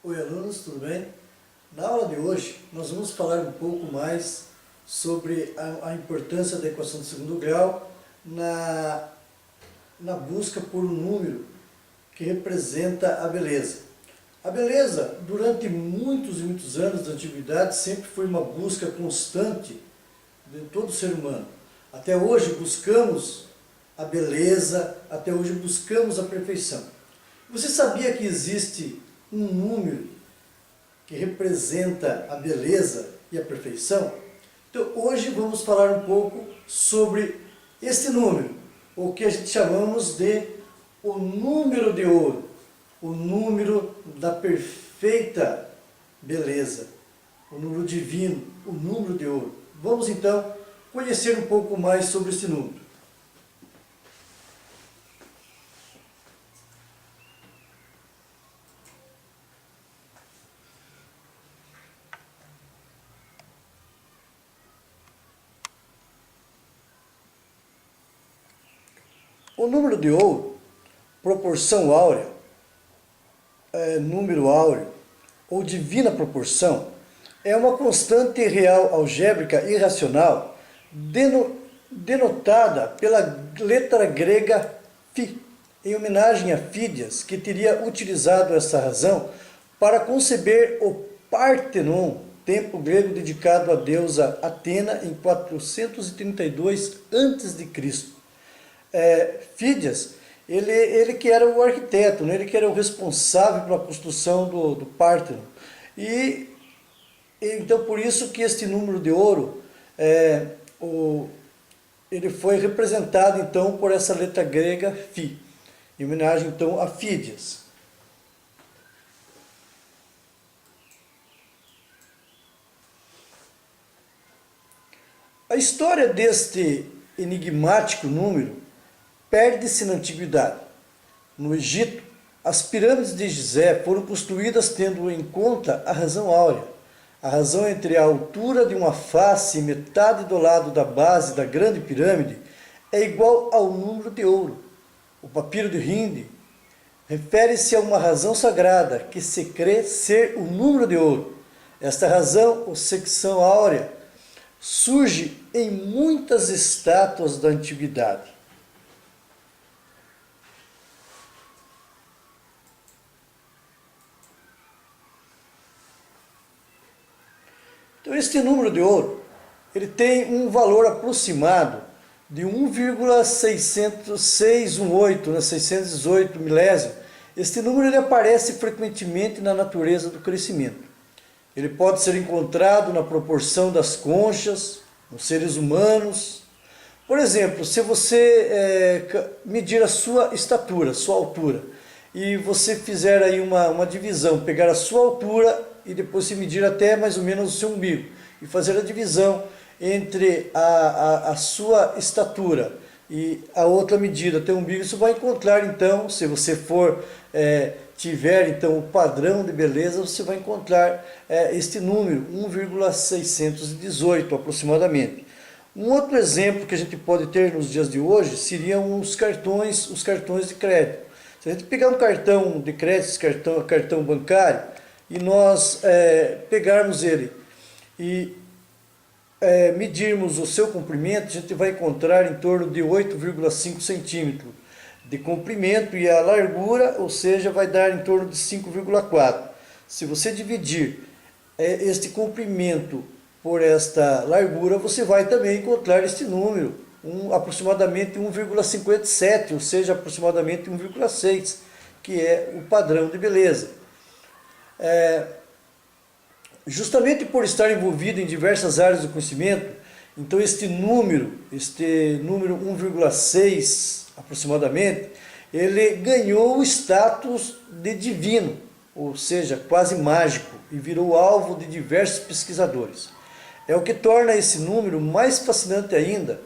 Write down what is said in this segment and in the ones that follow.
Oi alunos, tudo bem? Na aula de hoje nós vamos falar um pouco mais sobre a importância da equação de segundo grau na busca por um número que representa a beleza. A beleza, durante muitos e muitos anos da antiguidade, sempre foi uma busca constante de todo ser humano. Até hoje buscamos a beleza, até hoje buscamos a perfeição. Você sabia que existe um número que representa a beleza e a perfeição? Então hoje vamos falar um pouco sobre esse número, o que a gente chamamos de o número de ouro, o número da perfeita beleza, o número divino, o número de ouro. Vamos então conhecer um pouco mais sobre esse número. O número de ouro, proporção áurea, número áureo ou divina proporção, é uma constante real algébrica irracional denotada pela letra grega φ, em homenagem a Fídias, que teria utilizado essa razão para conceber o Partenon, templo grego dedicado à deusa Atena em 432 a.C. Fídias, ele que era o arquiteto, né? Ele que era o responsável pela construção do Partenon. E então por isso que este número de ouro, ele foi representado então por essa letra grega φ, em homenagem então a Fídias. A história deste enigmático número perde-se na antiguidade. No Egito, as pirâmides de Gizé foram construídas tendo em conta a razão áurea, a razão entre a altura de uma face e metade do lado da base da grande pirâmide é igual ao número de ouro. O papiro de Hindi refere-se a uma razão sagrada que se crê ser o número de ouro. Esta razão, ou secção áurea, surge em muitas estátuas da antiguidade. Então, este número de ouro, ele tem um valor aproximado de 1,618, 618 milésimo. Este número ele aparece frequentemente na natureza do crescimento. Ele pode ser encontrado na proporção das conchas, nos seres humanos. Por exemplo, se você medir a sua estatura, sua altura, e você fizer aí uma divisão, pegar a sua altura e depois se medir até mais ou menos o seu umbigo, e fazer a divisão entre a sua estatura e a outra medida até o umbigo, você vai encontrar então, se você tiver então o padrão de beleza, você vai encontrar este número, 1,618 aproximadamente. Um outro exemplo que a gente pode ter nos dias de hoje seriam os cartões de crédito. Se a gente pegar um cartão de crédito, cartão bancário, e nós pegarmos ele e medirmos o seu comprimento, a gente vai encontrar em torno de 8,5 centímetros de comprimento, e a largura, ou seja, vai dar em torno de 5,4. Se você dividir este comprimento por esta largura, você vai também encontrar este número, aproximadamente 1,57, ou seja, aproximadamente 1,6, que é o padrão de beleza. Justamente por estar envolvido em diversas áreas do conhecimento, então este número 1,6 aproximadamente, ele ganhou o status de divino, ou seja, quase mágico, e virou alvo de diversos pesquisadores. É o que torna esse número mais fascinante ainda,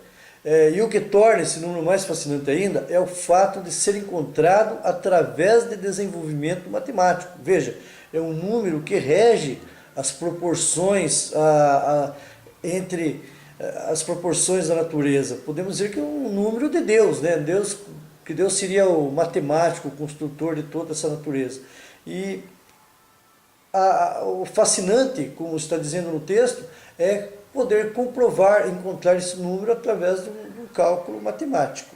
e o que torna esse número mais fascinante ainda é o fato de ser encontrado através de desenvolvimento matemático. Veja, é um número que rege as proporções entre as proporções da natureza. Podemos dizer que é um número de Deus, né? Que Deus seria o matemático, o construtor de toda essa natureza. E o fascinante, como está dizendo no texto, é poder comprovar, encontrar esse número através de um cálculo matemático.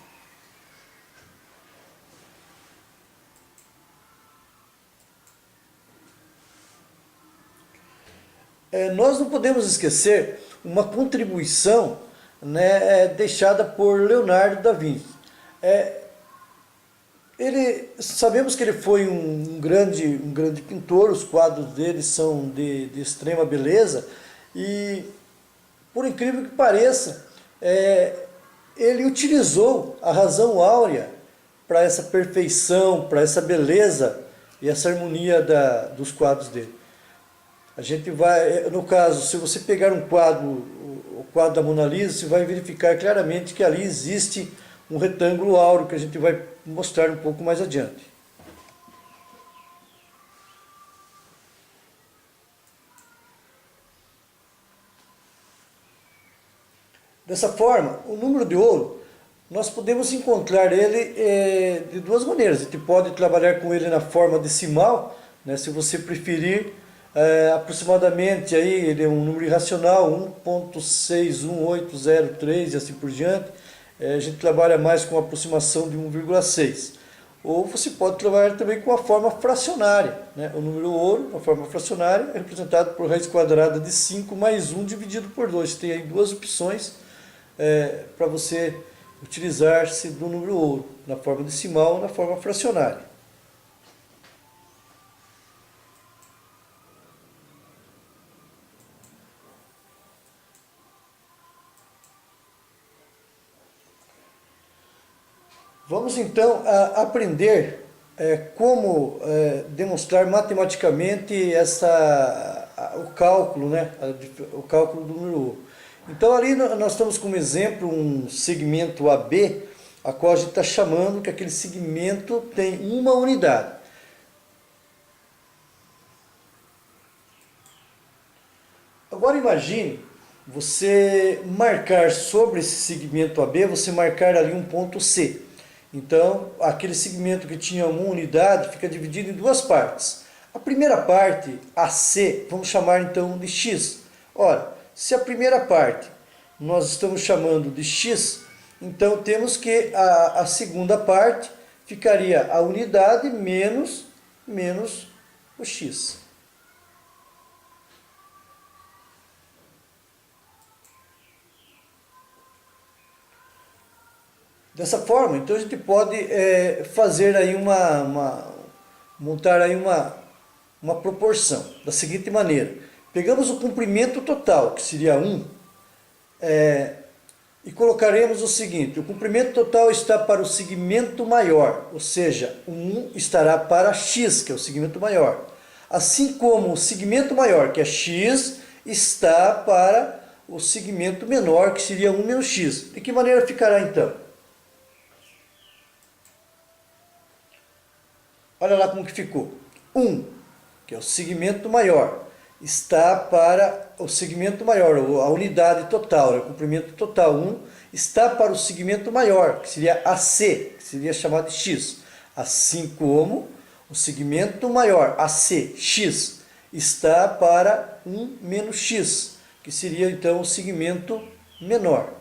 Nós não podemos esquecer uma contribuição, né, deixada por Leonardo da Vinci. Sabemos que ele foi um grande pintor, os quadros dele são de extrema beleza, e por incrível que pareça, ele utilizou a razão áurea para essa perfeição, para essa beleza e essa harmonia dos quadros dele. A gente vai, no caso, se você pegar um quadro, o quadro da Mona Lisa, você vai verificar claramente que ali existe um retângulo áureo que a gente vai mostrar um pouco mais adiante. Dessa forma, o número de ouro, nós podemos encontrar ele de duas maneiras. A gente pode trabalhar com ele na forma decimal, né, se você preferir. Aproximadamente aí ele é um número irracional, 1.61803 e assim por diante. A gente trabalha mais com a aproximação de 1,6. Ou você pode trabalhar também com a forma fracionária, né? O número ouro, a forma fracionária, é representado por raiz quadrada de 5 mais 1 dividido por 2. Tem aí duas opções para você utilizar-se do número ouro, na forma decimal ou na forma fracionária. Vamos então aprender como demonstrar matematicamente o cálculo, né? O cálculo do número ouro. Então ali nós estamos como exemplo um segmento AB, a qual a gente está chamando que aquele segmento tem uma unidade. Agora imagine você marcar sobre esse segmento AB, você marcar ali um ponto C. Então, aquele segmento que tinha uma unidade fica dividido em duas partes. A primeira parte, AC, vamos chamar então de X. Ora, se a primeira parte nós estamos chamando de X, então temos que a segunda parte ficaria a unidade menos o X. Dessa forma, então a gente pode fazer aí montar aí uma proporção da seguinte maneira. Pegamos o comprimento total, que seria 1, e colocaremos o seguinte: o comprimento total está para o segmento maior, ou seja, o 1 estará para x, que é o segmento maior. Assim como o segmento maior, que é x, está para o segmento menor, que seria 1 menos x. De que maneira ficará então? Olha lá como que ficou. 1, que é o segmento maior, está para o segmento maior, a unidade total, o comprimento total 1, está para o segmento maior, que seria AC, que seria chamado de x. Assim como o segmento maior, AC, x, está para 1 menos x, que seria então o segmento menor.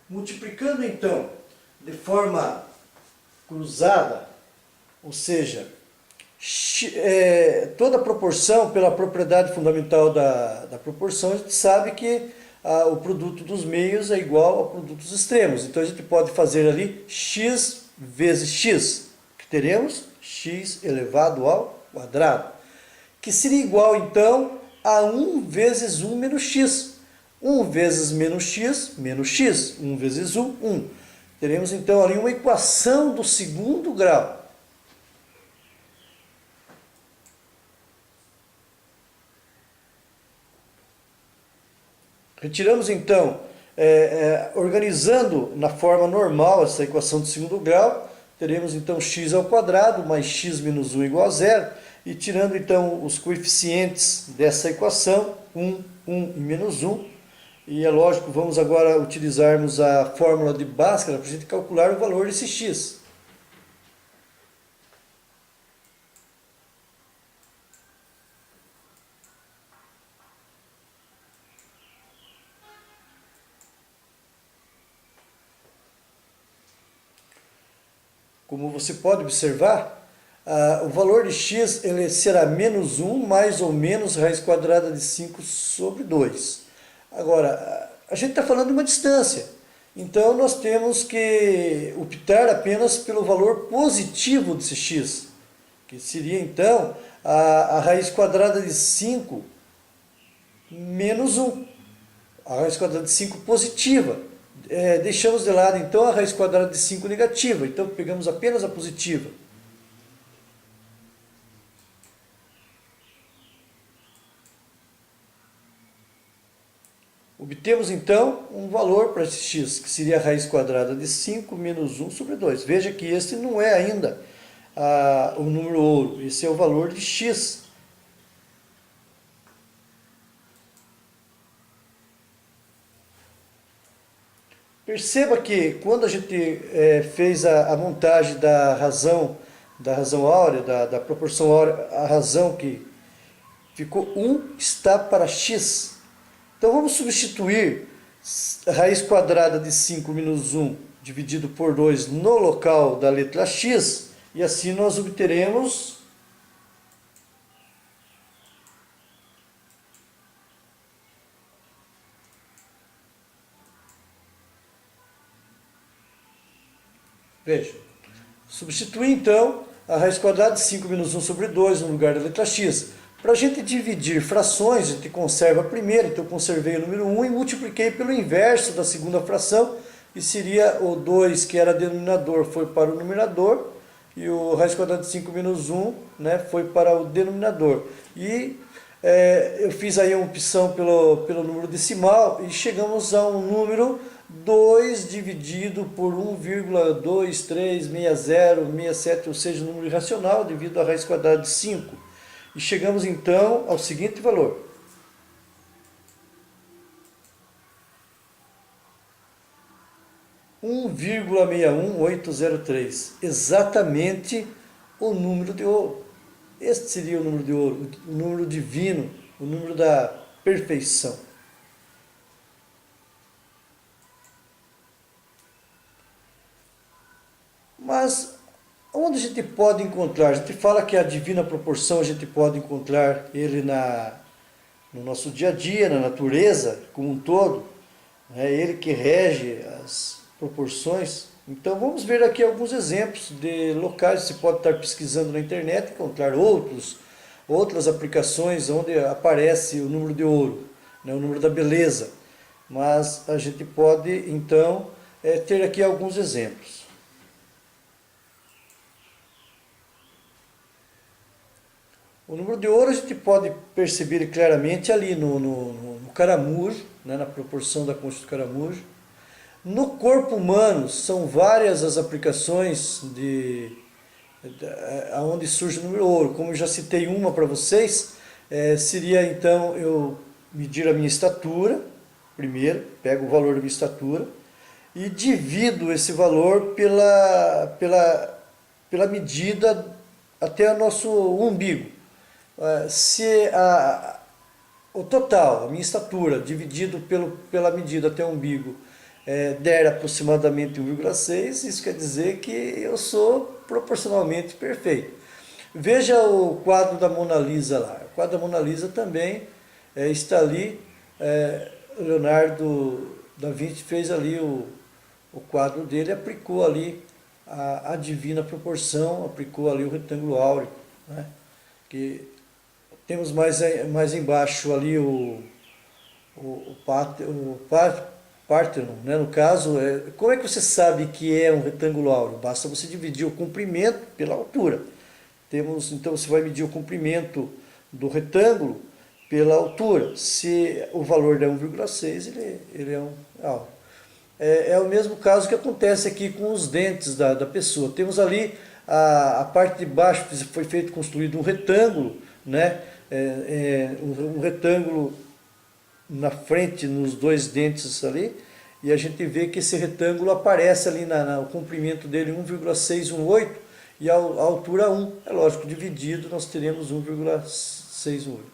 Multiplicando então de forma cruzada, ou seja, toda a proporção, pela propriedade fundamental da proporção, a gente sabe que o produto dos meios é igual ao produto dos extremos. Então a gente pode fazer ali x vezes x, que teremos x elevado ao quadrado, que seria igual então a 1 vezes 1 menos x. 1 vezes menos x, 1 vezes 1, 1. Teremos então ali uma equação do segundo grau. Retiramos então, organizando na forma normal essa equação do segundo grau, teremos então x ao quadrado mais x menos 1 igual a 0, e tirando então os coeficientes dessa equação, 1, 1 e menos 1, E é lógico, vamos agora utilizarmos a fórmula de Bhaskara para a gente calcular o valor desse x. Como você pode observar, o valor de x ele será menos 1 mais ou menos raiz quadrada de 5 sobre 2. Agora, a gente está falando de uma distância, então nós temos que optar apenas pelo valor positivo desse x, que seria então a raiz quadrada de 5 menos 1, a raiz quadrada de 5 positiva. Deixamos de lado então a raiz quadrada de 5 negativa, então pegamos apenas a positiva. Obtemos então um valor para esse x, que seria a raiz quadrada de 5 menos 1 sobre 2. Veja que esse não é ainda o número ouro, esse é o valor de x. Perceba que quando a gente fez a montagem da razão áurea, da proporção áurea, a razão que ficou 1 está para x. Então vamos substituir a raiz quadrada de 5 menos 1 dividido por 2 no local da letra x, e assim nós obteremos veja, substituir então a raiz quadrada de 5 menos 1 sobre 2 no lugar da letra x. Para a gente dividir frações, a gente conserva a primeira, então eu conservei o número 1 e multipliquei pelo inverso da segunda fração, e seria o 2, que era denominador, foi para o numerador, e o raiz quadrada de 5 menos 1 foi para o denominador. E eu fiz aí uma opção pelo número decimal, e chegamos a um número 2 dividido por 1,236067, ou seja, um número irracional devido à raiz quadrada de 5. E chegamos então ao seguinte valor. (1,61803), exatamente o número de ouro. Este seria o número de ouro, o número divino, o número da perfeição. Mas onde a gente pode encontrar? A gente fala que a divina proporção a gente pode encontrar ele no nosso dia a dia, na natureza como um todo. É ele que rege as proporções. Então vamos ver aqui alguns exemplos de locais. Você pode estar pesquisando na internet e encontrar outras aplicações onde aparece o número de ouro, o número da beleza. Mas a gente pode então ter aqui alguns exemplos. O número de ouro a gente pode perceber claramente ali no caramujo, na proporção da concha do caramujo. No corpo humano, são várias as aplicações onde surge o número ouro. Como eu já citei uma para vocês, seria então eu medir a minha estatura, primeiro, pego o valor da minha estatura, e divido esse valor pela medida até o nosso umbigo. Se o total, a minha estatura, dividido pela medida até o umbigo, der aproximadamente 1,6, isso quer dizer que eu sou proporcionalmente perfeito. Veja o quadro da Mona Lisa lá. O quadro da Mona Lisa também está ali. Leonardo da Vinci fez ali o quadro dele, aplicou ali a divina proporção, aplicou ali o retângulo áureo, que temos mais embaixo ali o Parthenon, no caso. Como é que você sabe que é um retângulo áureo? Basta você dividir o comprimento pela altura. Então você vai medir o comprimento do retângulo pela altura. Se o valor der 1,6, ele é um áureo. É o mesmo caso que acontece aqui com os dentes da pessoa. Temos ali a parte de baixo, foi construído um retângulo, um retângulo na frente, nos dois dentes ali, e a gente vê que esse retângulo aparece ali no comprimento dele 1,618 e a altura 1. É lógico, dividido nós teremos 1,618.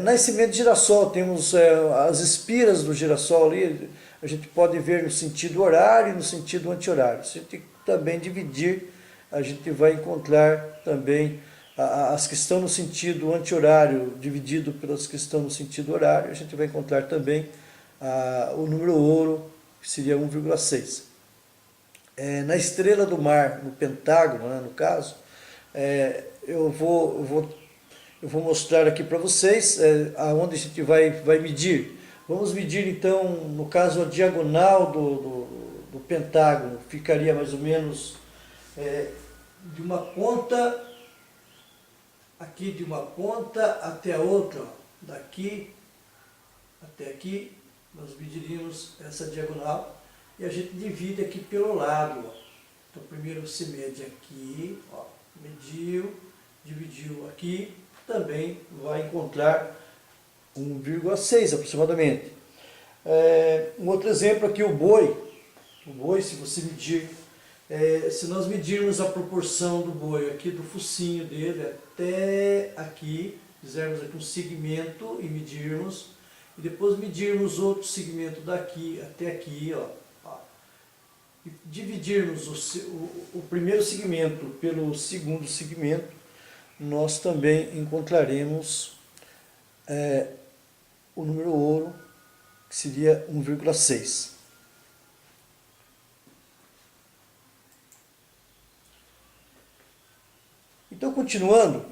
Nascimento de girassol, temos as espiras do girassol ali, a gente pode ver no sentido horário e no sentido anti-horário. Se a gente também dividir, a gente vai encontrar também as que estão no sentido anti-horário, dividido pelas que estão no sentido horário, a gente vai encontrar também o número ouro, que seria 1,6. Na estrela do mar, no pentágono, né, no caso, eu vou mostrar aqui para vocês aonde a gente vai medir. Vamos medir então, no caso, a diagonal do pentágono, ficaria mais ou menos de uma ponta, aqui de uma ponta até a outra, ó, daqui até aqui, nós mediríamos essa diagonal e a gente divide aqui pelo lado. Ó. Então primeiro você mede aqui, ó, mediu, dividiu aqui, também vai encontrar 1,6 aproximadamente. Um outro exemplo aqui, o boi, se você medir, se nós medirmos a proporção do boi aqui do focinho dele até aqui, fizermos aqui um segmento e medirmos, e depois medirmos outro segmento daqui até aqui, ó, e dividirmos o primeiro segmento pelo segundo segmento, nós também encontraremos o número ouro, que seria 1,6. Então, continuando,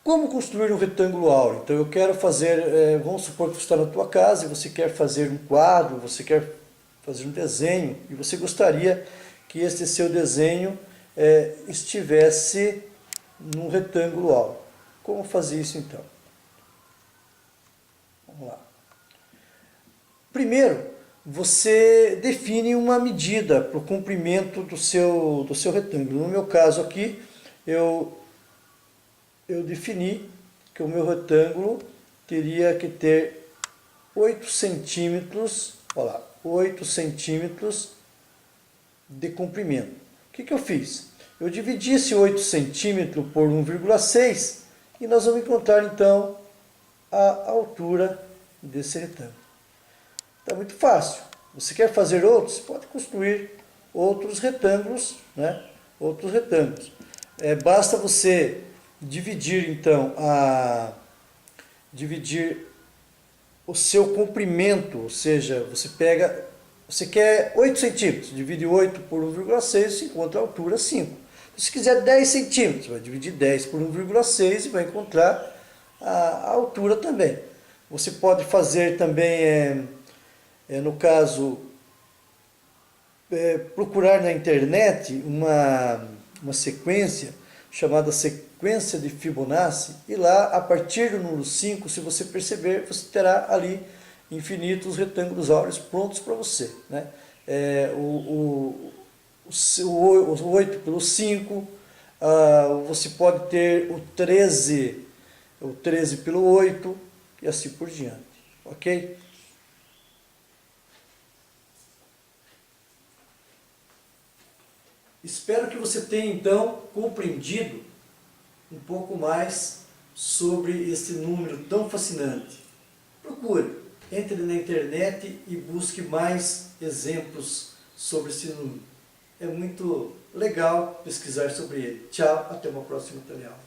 como construir um retângulo áureo? Então, eu quero fazer, vamos supor que você está na tua casa e você quer fazer um quadro, você quer fazer um desenho, e você gostaria que esse seu desenho estivesse num retângulo áureo. Como fazer isso, então? Vamos lá. Primeiro, você define uma medida para o comprimento do seu retângulo. No meu caso aqui, eu defini que o meu retângulo teria que ter 8 centímetros, olha lá, 8 centímetros de comprimento. O que eu fiz? Eu dividi esse 8 centímetros por 1,6 e nós vamos encontrar então a altura desse retângulo. Está muito fácil. Você quer fazer outros? Pode construir outros retângulos, né? Outros retângulos. Basta você dividir então dividir o seu comprimento, ou seja, você quer 8 centímetros, divide 8 por 1,6 e encontra a altura 5. Se quiser 10 centímetros, vai dividir 10 por 1,6 e vai encontrar a altura também. Você pode fazer também, no caso, procurar na internet uma sequência chamada sequência de Fibonacci, e lá, a partir do número 5, se você perceber, você terá ali infinitos retângulos áureos prontos para você, né? O 8 pelo 5, você pode ter o 13 pelo 8, e assim por diante, ok? Espero que você tenha, então, compreendido um pouco mais sobre esse número tão fascinante. Procure, entre na internet e busque mais exemplos sobre esse número. É muito legal pesquisar sobre ele. Tchau, até uma próxima tutorial.